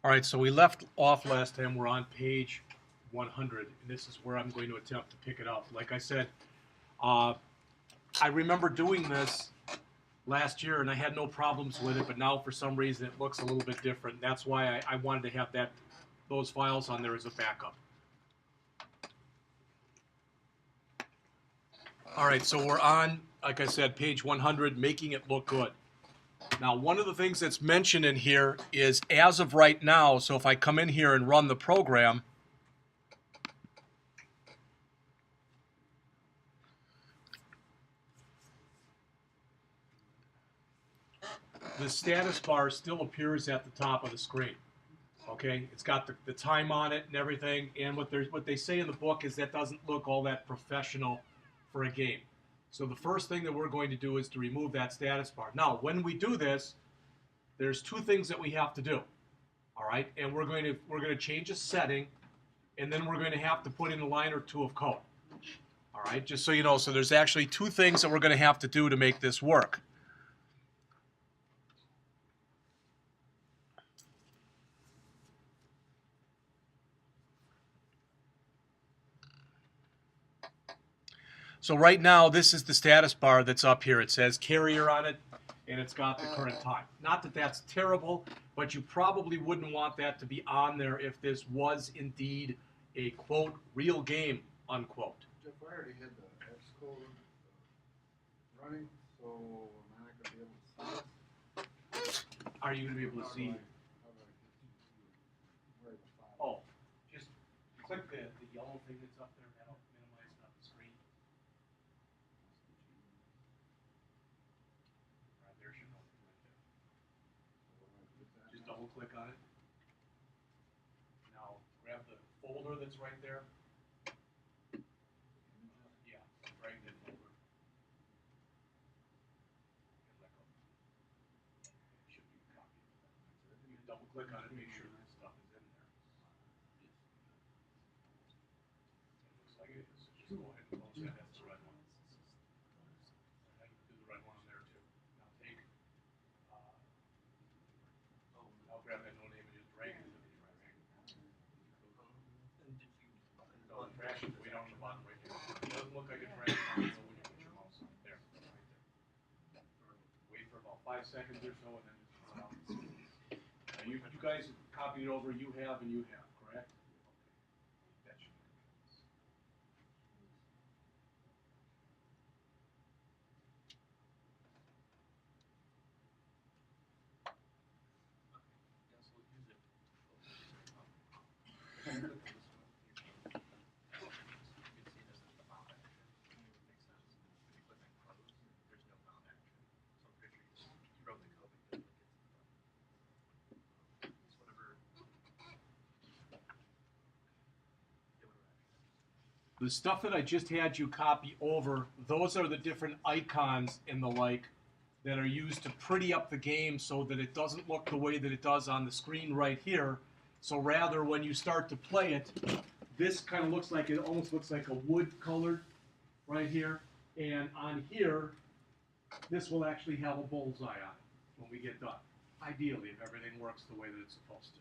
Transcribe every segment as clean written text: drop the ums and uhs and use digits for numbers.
All right, so we left off last time. We're on page 100, and this is where I'm going to attempt to pick it up. Like I said, I remember doing this last year, and I had no problems with it, but now for some reason it looks a little bit different. That's why I wanted to have those files on there as a backup. All right, so we're on, like I said, page 100, making it look good. Now, one of the things that's mentioned in here is as of right now, so if I come in here and run the program, the status bar still appears at the top of the screen. Okay, it's got the time on it and everything, and what they say in the book is that doesn't look all that professional for a game. So the first thing that we're going to do is to remove that status bar. Now, when we do this, there's two things that we have to do. All right, and we're going to change a setting, and then we're going to have to put in a line or two of code. All right, just so you know, so there's actually two things that we're going to have to do to make this work. So right now, this is the status bar that's up here. It says carrier on it, and it's got the current time. Not that that's terrible, but you probably wouldn't want that to be on there if this was indeed a, quote, real game, unquote. Jeff, I already had the X code running, so am I not going to be able to see this? Are you going to be able to see? Oh, just click the yellow thing that's up there. That'll minimize it on the screen. All right, there's your note right there. Just double click on it. Now grab the folder that's right there. Yeah, drag that folder. And let go. It should be copied. You double click on it, make sure that stuff is in there. It looks like it is. Just go ahead and close that. That's the right one. I can do the right one on there too. Now take, I'll grab that no name and just drag it into the right hand. No, the trash is way down the bottom right here. It doesn't look like a trash can when you put your mouse on it. There, right there. Wait for about 5 seconds or so and then just turn it off. Now you guys copied it over, you have and you have, correct? Okay. That should be good. The stuff that I just had you copy over, those are the different icons and the like that are used to pretty up the game so that it doesn't look the way that it does on the screen right here. So rather, when you start to play it, this kind of looks like, it almost looks like a wood colored right here. And on here, this will actually have a bullseye on it when we get done. Ideally, if everything works the way that it's supposed to.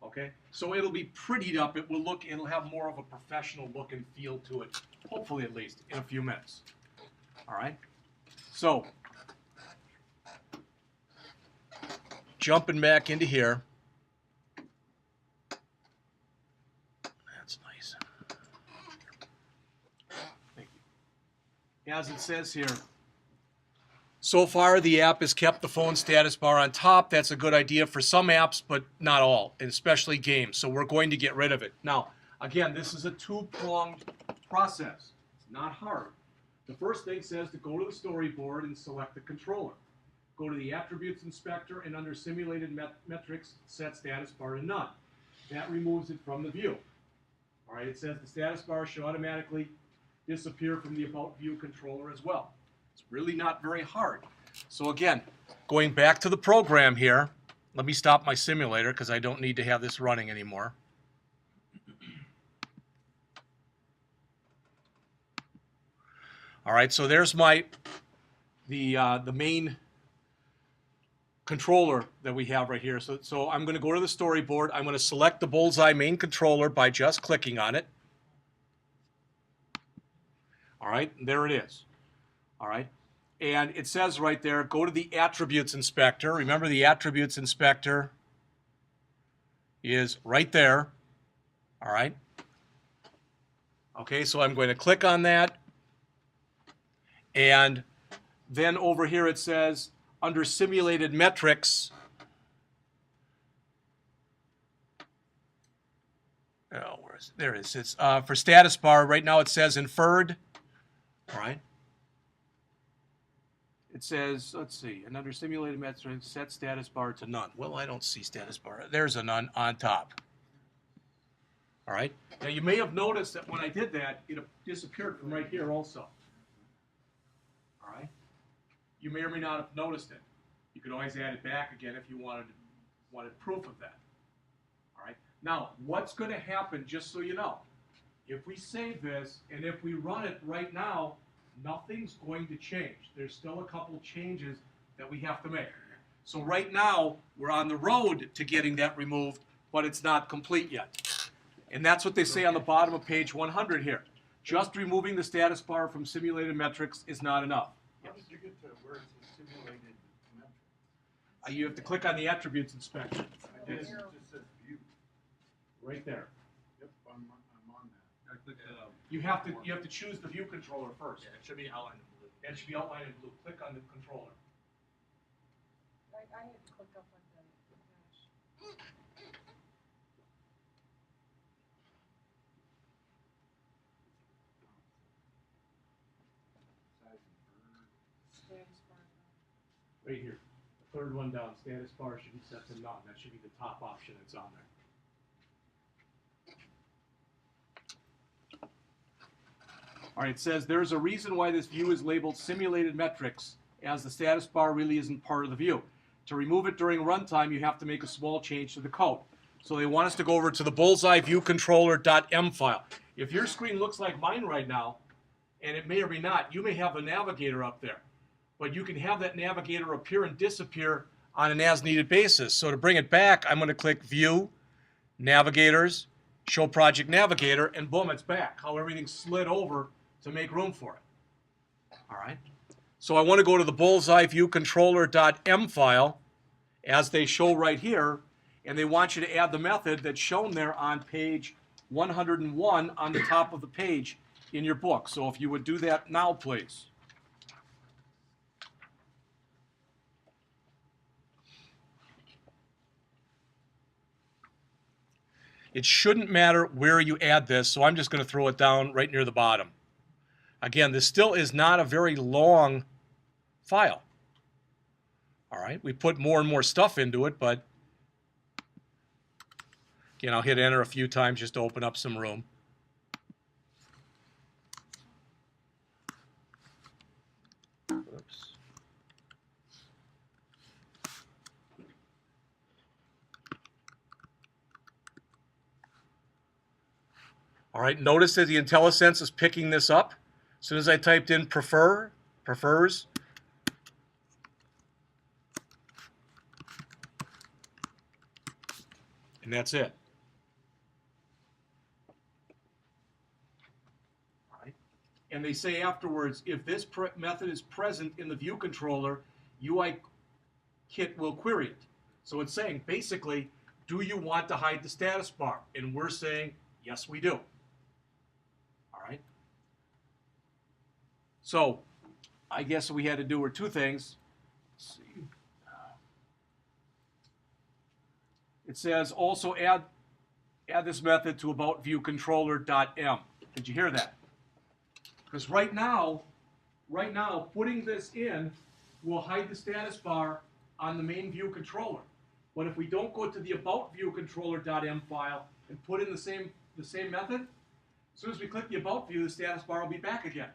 Okay, so it'll be prettied up. It'll have more of a professional look and feel to it, hopefully at least, in a few minutes. All right, so jumping back into here. That's nice. Thank you. As it says here, so far, the app has kept the phone status bar on top. That's a good idea for some apps, but not all, and especially games. So we're going to get rid of it. Now, again, this is a two-pronged process. It's not hard. The first thing says to go to the storyboard and select the controller. Go to the Attributes Inspector, and under Simulated Metrics, set status bar to none. That removes it from the view. All right, it says the status bar should automatically disappear from the About View controller as well. It's really not very hard. So again, going back to the program here, let me stop my simulator because I don't need to have this running anymore. All right, so there's the main controller that we have right here. So I'm going to go to the storyboard. I'm going to select the BullsEye main controller by just clicking on it. All right, there it is. All right, and it says right there, go to the Attributes Inspector. Remember, the Attributes Inspector is right there. All right. Okay, so I'm going to click on that. And then over here it says, under Simulated Metrics, oh, where is it? There it is. It's for status bar. Right now it says inferred. All right. It says, let's see, and under Simulated Metrics, set status bar to none. Well, I don't see status bar. There's a none on top. All right. Now you may have noticed that when I did that, it disappeared from right here also. All right. You may or may not have noticed it. You could always add it back again if you wanted proof of that. All right. Now, what's going to happen, just so you know, if we save this and if we run it right now, nothing's going to change. There's still a couple changes that we have to make. So right now, we're on the road to getting that removed, but it's not complete yet. And that's what they say on the bottom of page 100 here. Just removing the status bar from simulated metrics is not enough. How did you get to where it says simulated metrics? You have to click on the Attributes Inspector. I did, it just says view. Right there. Yep, I'm on that. I clicked You have to choose the view controller first. yeah, it should be outlined in blue. That should be outlined in blue. Click on the controller. I had to click up on the dash. Size inferred. Status bar. Right here. The third one down. Status bar should be set to none. That should be the top option that's on there. All right, it says there's a reason why this view is labeled simulated metrics, as the status bar really isn't part of the view. To remove it during runtime, you have to make a small change to the code. So they want us to go over to the BullsEye view controller.m file. If your screen looks like mine right now, and it may or may not, you may have a navigator up there. But you can have that navigator appear and disappear on an as-needed basis. So to bring it back, I'm going to click View, Navigators, Show Project Navigator, and boom, it's back. How everything slid over to make room for it. All right. So I want to go to the BullsEye view controller.m file, as they show right here, and they want you to add the method that's shown there on page 101 on the top of the page in your book. So if you would do that now, please. It shouldn't matter where you add this, so I'm just going to throw it down right near the bottom. Again, this still is not a very long file. All right, we put more and more stuff into it, but again, I'll hit enter a few times just to open up some room. Oops. All right, notice that the IntelliSense is picking this up. As soon as I typed in prefers, and that's it. All right. And they say afterwards, if this method is present in the view controller, UI kit will query it. So it's saying, basically, do you want to hide the status bar? And we're saying, yes, we do. All right. So I guess we had to do two things. Let's see. It says also add this method to about view controller.m. Did you hear that? Because right now, putting this in will hide the status bar on the main view controller. But if we don't go to the about view controller.m file and put in the same method, as soon as we click the about view, the status bar will be back again.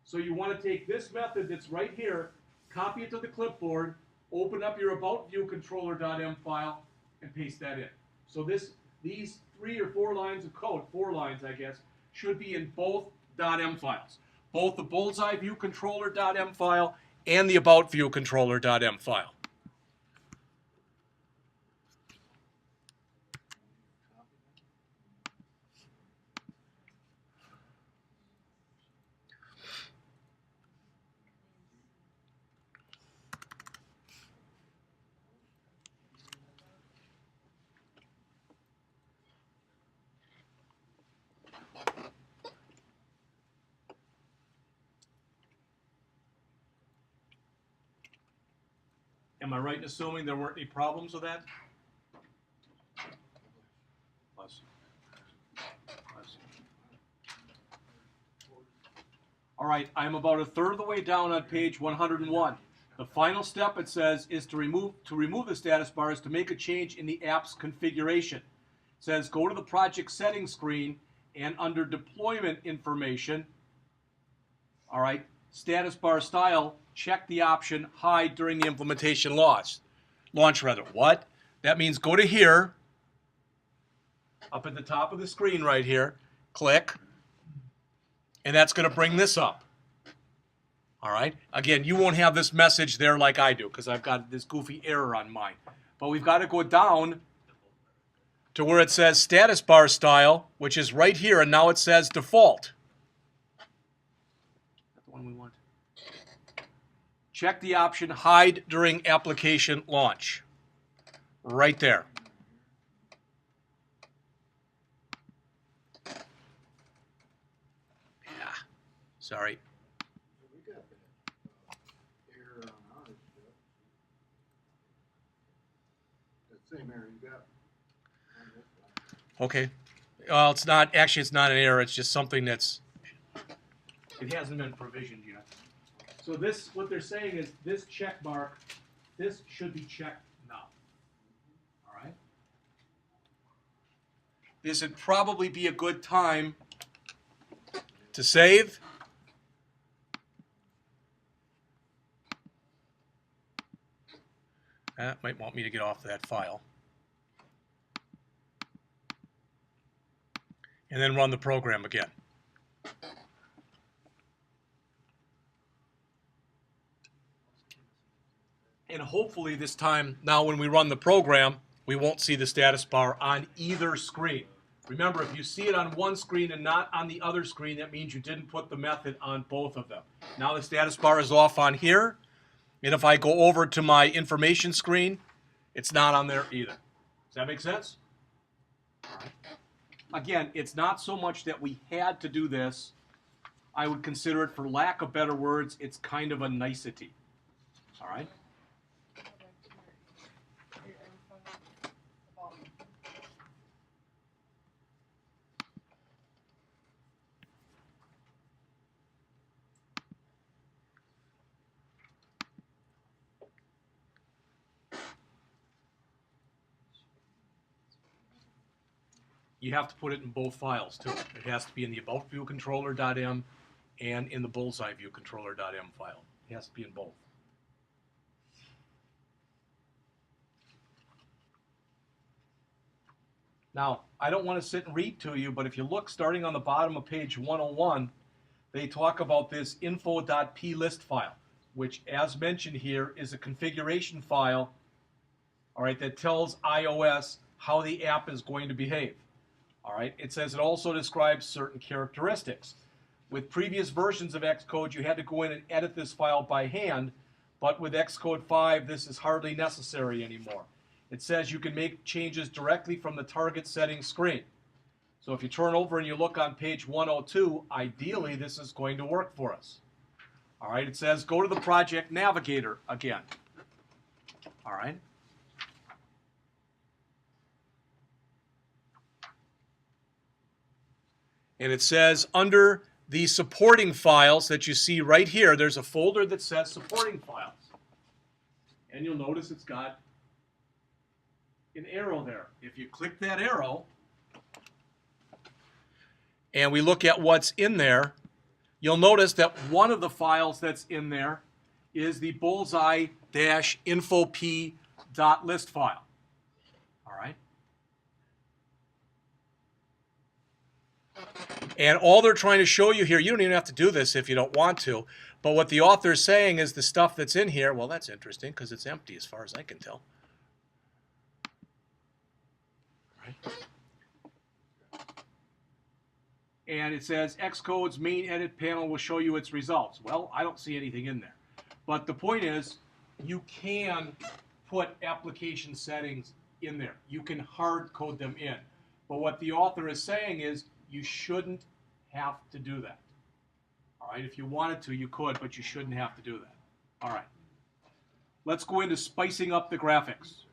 So you want to take this method that's right here, copy it to the clipboard, open up your about view controller.m file, and paste that in. So these 3 or 4 lines of code, 4 lines I guess, should be in both .m files. Both the BullsEye view controller.m file and the about view controller.m file. Am I right in assuming there weren't any problems with that? Bless you. Bless you. All right, I'm about a third of the way down on page 101. The final step, it says, is to remove the status bar is to make a change in the app's configuration. It says go to the project settings screen and under deployment information, all right, status bar style, check the option hide during the implementation launch. What? That means go to here, up at the top of the screen right here, click, and that's going to bring this up. All right. Again, you won't have this message there like I do because I've got this goofy error on mine. But we've got to go down to where it says status bar style, which is right here, and now it says default. That's the one we want. Check the option hide during application launch. Right there. Yeah. Sorry. We got that error on ours, Jeff. That same error you got on this one. Okay. Well, it's not an error. It's just something it hasn't been provisioned yet. So this, what they're saying is this check mark, this should be checked now. All right. This would probably be a good time to save. That might want me to get off that file. And then run the program again. And hopefully this time, now when we run the program, we won't see the status bar on either screen. Remember, if you see it on one screen and not on the other screen, that means you didn't put the method on both of them. Now the status bar is off on here, and if I go over to my information screen, it's not on there either. Does that make sense? All right. Again, it's not so much that we had to do this. I would consider it, for lack of better words, it's kind of a nicety. All right? Go back to your info about You have to put it in both files too. It has to be in the about view controller.m and in the BullsEye view controller.m file. It has to be in both. Now, I don't want to sit and read to you, but if you look starting on the bottom of page 101, they talk about this info.plist file, which, as mentioned here, is a configuration file, all right, that tells iOS how the app is going to behave. All right, it says it also describes certain characteristics. With previous versions of Xcode, you had to go in and edit this file by hand, but with Xcode 5, this is hardly necessary anymore. It says you can make changes directly from the target settings screen. So if you turn over and you look on page 102, ideally this is going to work for us. All right, it says go to the project navigator again. All right. And it says under the supporting files that you see right here, there's a folder that says supporting files. And you'll notice it's got an arrow there. If you click that arrow and we look at what's in there, you'll notice that one of the files that's in there is the bullseye-infop.list file. All right. And all they're trying to show you here, you don't even have to do this if you don't want to, but what the author is saying is the stuff that's in here, well, that's interesting because it's empty as far as I can tell. Right. And it says Xcode's main edit panel will show you its results. Well, I don't see anything in there. But the point is, you can put application settings in there. You can hard code them in. But what the author is saying is you shouldn't have to do that. All right, if you wanted to, you could, but you shouldn't have to do that. All right. Let's go into spicing up the graphics.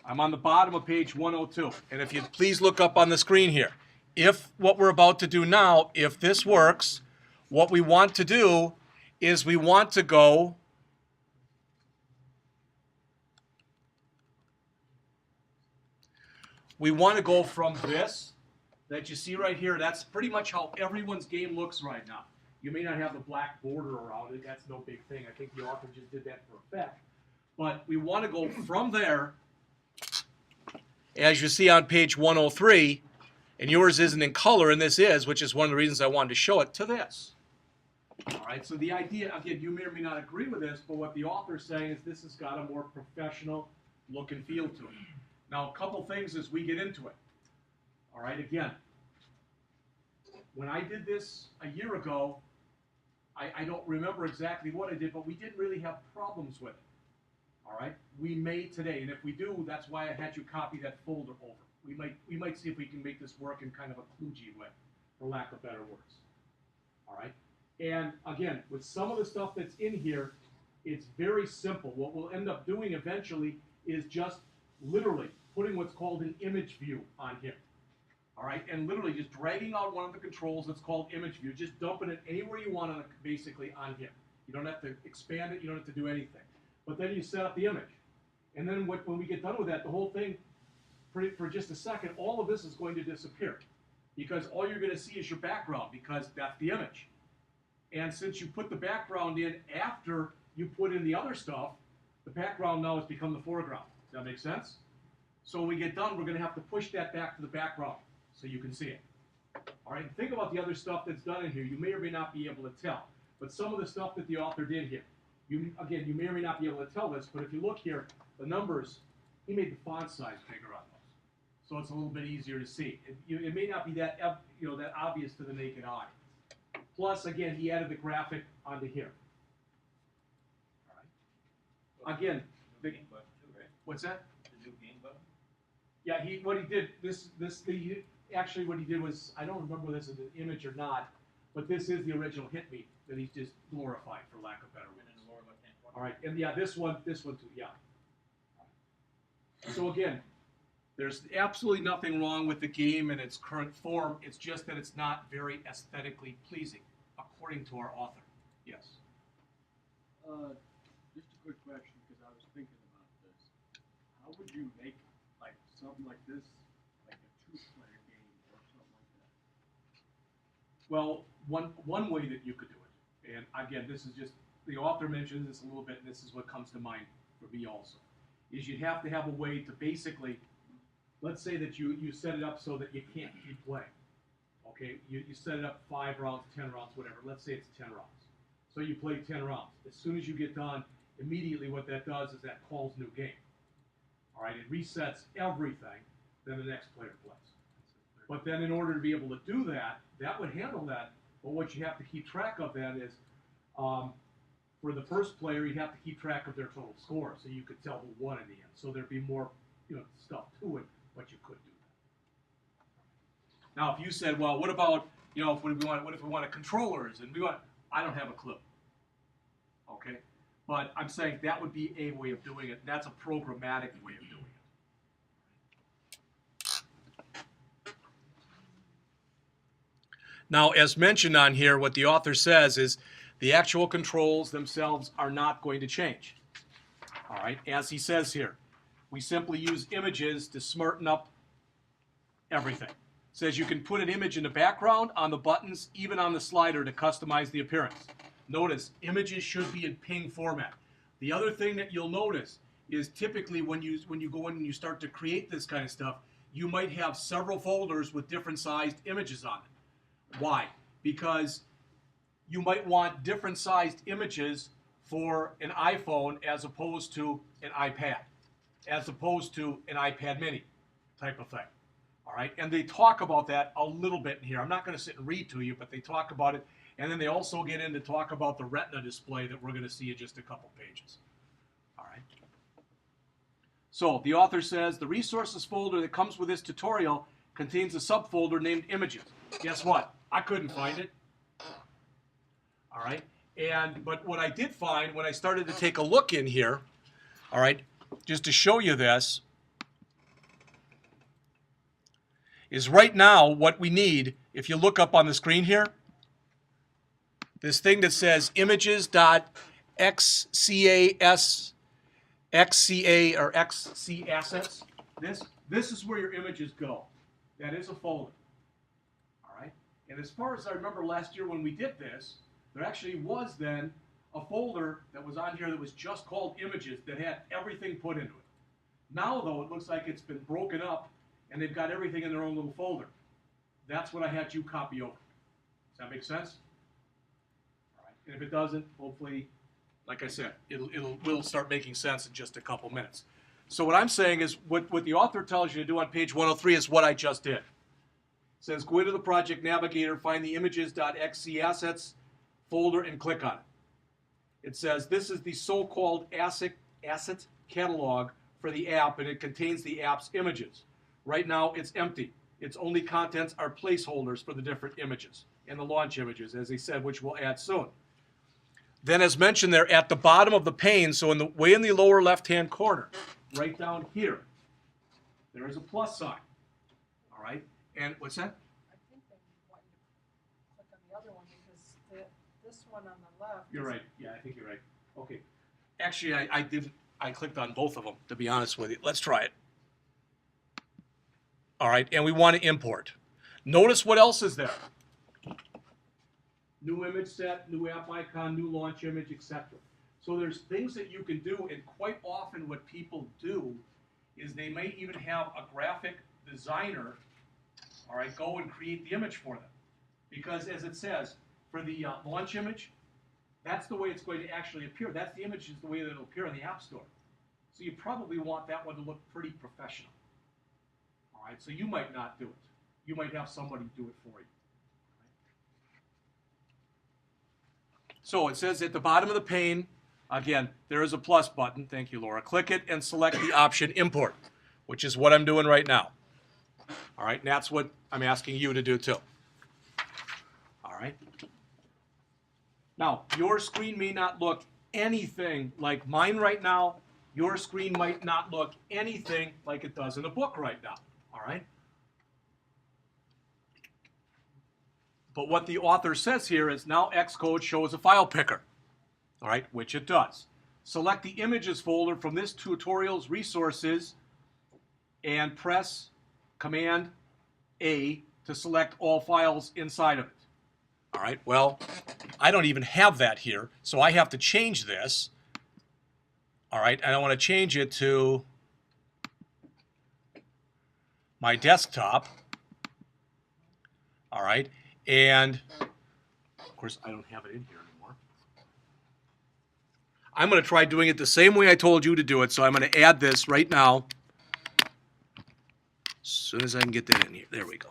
I'm on the bottom of page 102. And if you'd please look up on the screen here. If what we're about to do now, if this works, what we want to do is we want to go from this that you see right here. That's pretty much how everyone's game looks right now. You may not have the black border around it. That's no big thing. I think the author just did that for effect. But we want to go from there, as you see on page 103, and yours isn't in color, and this is, which is one of the reasons I wanted to show it, to this. All right, so the idea, again, you may or may not agree with this, but what the author's saying is this has got a more professional look and feel to it. Now, a couple things as we get into it. All right, again, when I did this a year ago, I don't remember exactly what I did, but we didn't really have problems with it. All right, we may today, and if we do, that's why I had you copy that folder over. We might see if we can make this work in kind of a kludgy way, for lack of better words. All right, and again, with some of the stuff that's in here, it's very simple. What we'll end up doing eventually is just literally putting what's called an image view on here. All right, and literally just dragging out one of the controls that's called image view, just dumping it anywhere you want on basically on here. You don't have to expand it, you don't have to do anything. But then you set up the image. And then when we get done with that, the whole thing, for just a second, all of this is going to disappear. Because all you're going to see is your background, because that's the image. And since you put the background in after you put in the other stuff, the background now has become the foreground. Does that make sense? So when we get done, we're going to have to push that back to the background so you can see it. All right, think about the other stuff that's done in here. You may or may not be able to tell. But some of the stuff that the author did here, you may or may not be able to tell this, but if you look here, the numbers, he made the font size bigger on those. So it's a little bit easier to see. It may not be that obvious to the naked eye. Plus, again, he added the graphic onto here. All right. Again, what's that? The new game button? Yeah, what he did actually what he did was, I don't remember whether this is an image or not, but this is the original Hit Me that he's just glorified, for lack of better words. All right, and yeah, this one too, yeah. So again, there's absolutely nothing wrong with the game in its current form. It's just that it's not very aesthetically pleasing, according to our author. Yes. Just a quick question, because I was thinking about this. How would you make like something like this, like a two-player game or something like that? Well, one way that you could do it, and again, this is just, the author mentions this a little bit, and this is what comes to mind for me also, is you'd have to have a way to basically, let's say that you set it up so that you can't keep playing. Okay, you set it up 5 rounds, 10 rounds, whatever. Let's say it's 10 rounds. So you play 10 rounds. As soon as you get done, immediately what that does is that calls new game. All right, it resets everything, then the next player plays. But then in order to be able to do that, that would handle that. But what you have to keep track of then is, for the first player, you'd have to keep track of their total score, so you could tell who won in the end. So there'd be more, stuff to it, but you could do that. Now, if you said, well, what about, what if we wanted controllers and I don't have a clue. Okay, but I'm saying that would be a way of doing it. That's a programmatic way of doing it. Now, as mentioned on here, what the author says is the actual controls themselves are not going to change. All right, as he says here, we simply use images to smarten up everything. It says you can put an image in the background, on the buttons, even on the slider to customize the appearance. Notice, images should be in PNG format. The other thing that you'll notice is typically when you go in and you start to create this kind of stuff, you might have several folders with different sized images on it. Why? Because you might want different sized images for an iPhone as opposed to an iPad, as opposed to an iPad mini type of thing. All right, and they talk about that a little bit in here. I'm not going to sit and read to you, but they talk about it, and then they also get into talk about the Retina display that we're going to see in just a couple pages. All right. So the author says the resources folder that comes with this tutorial contains a subfolder named images. Guess what? I couldn't find it. All right, but what I did find when I started to take a look in here, all right, just to show you this, is right now what we need, if you look up on the screen here, this thing that says images.xca or XC assets, this is where your images go. That is a folder. All right, and as far as I remember last year when we did this, there actually was then a folder that was on here that was just called images that had everything put into it. Now, though, it looks like it's been broken up and they've got everything in their own little folder. That's what I had you copy over. Does that make sense? All right. And if it doesn't, hopefully, like I said, will start making sense in just a couple minutes. So what I'm saying is what the author tells you to do on page 103 is what I just did. It says go into the project navigator, find the images.xc assets folder and click on it. It says this is the so-called asset catalog for the app, and it contains the app's images. Right now it's empty. Its only contents are placeholders for the different images and the launch images, as they said, which we'll add soon. Then as mentioned there at the bottom of the pane, so way in the lower left-hand corner, right down here, there is a plus sign. All right? And what's that? I think they want you to click on the other one because this one on the left. You're right. Yeah, I think you're right. Okay. Actually, I clicked on both of them, to be honest with you. Let's try it. All right, and we want to import. Notice what else is there. New image set, new app icon, new launch image, etc. So there's things that you can do, and quite often what people do is they may even have a graphic designer, all right, go and create the image for them. Because as it says, for the launch image, that's the way it's going to actually appear. That's the image is the way that it'll appear in the App Store. So you probably want that one to look pretty professional. All right, so you might not do it. You might have somebody do it for you. So it says at the bottom of the pane, again, there is a plus button. Thank you, Laura. Click it and select the option Import, which is what I'm doing right now. All right, and that's what I'm asking you to do too. All right. Now, your screen may not look anything like mine right now. Your screen might not look anything like it does in the book right now. All right. But what the author says here is now Xcode shows a file picker, all right, which it does. Select the images folder from this tutorial's resources and press Command A to select all files inside of it. All right, well, I don't even have that here, so I have to change this. All right, and I want to change it to my desktop. All right. And, of course, I don't have it in here anymore. I'm going to try doing it the same way I told you to do it, so I'm going to add this right now. As soon as I can get that in here. There we go.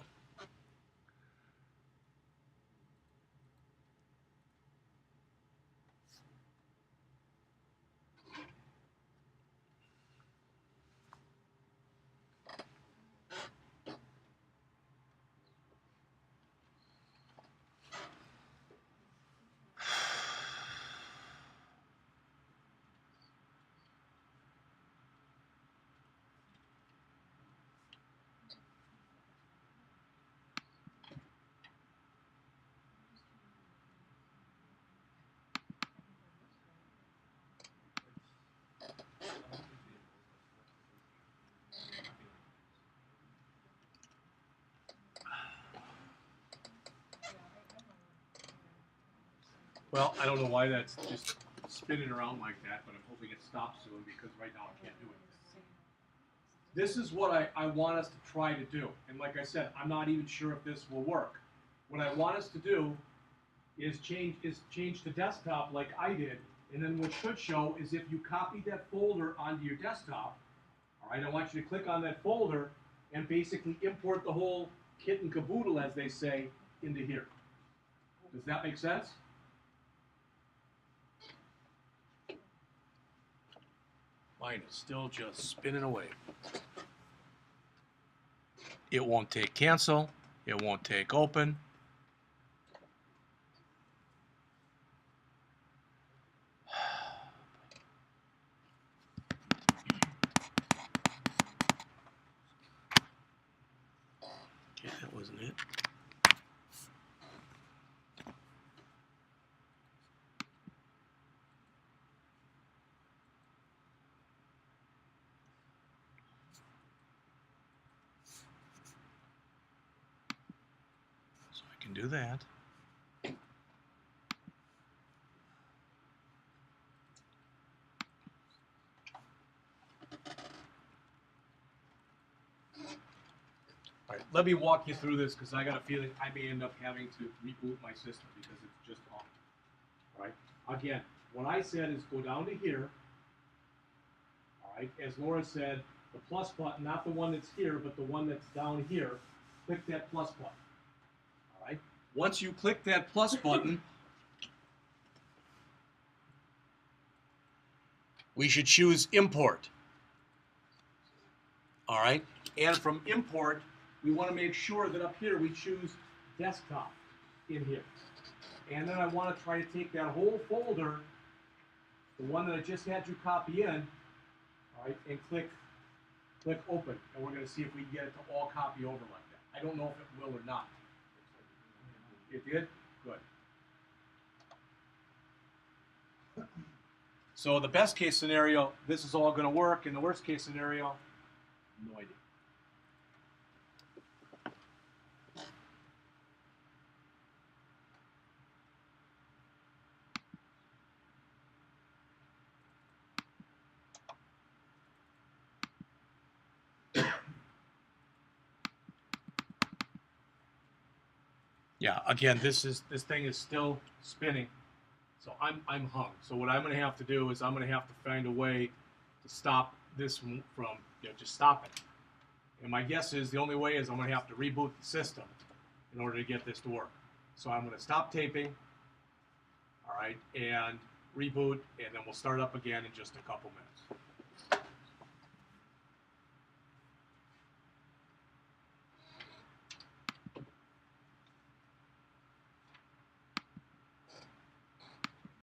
Well, I don't know why that's just spinning around like that, but I'm hoping it stops soon because right now I can't do it. This is what I want us to try to do. And like I said, I'm not even sure if this will work. what I want us to do is change to desktop like I did, and then what should show is if you copy that folder onto your desktop, all right, I want you to click on that folder and basically import the whole kit and caboodle, as they say, into here. Does that make sense? Mine is still just spinning away. It won't take cancel. It won't take open. Okay, that wasn't it. So I can do that. All right, let me walk you through this because I got a feeling I may end up having to reboot my system because it's just off. All right, again, what I said is go down to here. All right, as Laura said, the plus button, not the one that's here, but the one that's down here. Click that plus button. All right, once you click that plus button, we should choose import. All right, and from import, we want to make sure that up here we choose desktop in here. And then I want to try to take that whole folder, the one that I just had you copy in, all right, and click open. And we're going to see if we can get it to all copy over like that. I don't know if it will or not. It did? Good. So the best case scenario, this is all going to work. In the worst case scenario, no idea. Yeah, again, this thing is still spinning, so I'm hung. So what I'm going to have to do is I'm going to have to find a way to stop this from just stop it. And my guess is the only way is I'm going to have to reboot the system in order to get this to work. So I'm going to stop taping, all right, and reboot, and then we'll start up again in just a couple minutes.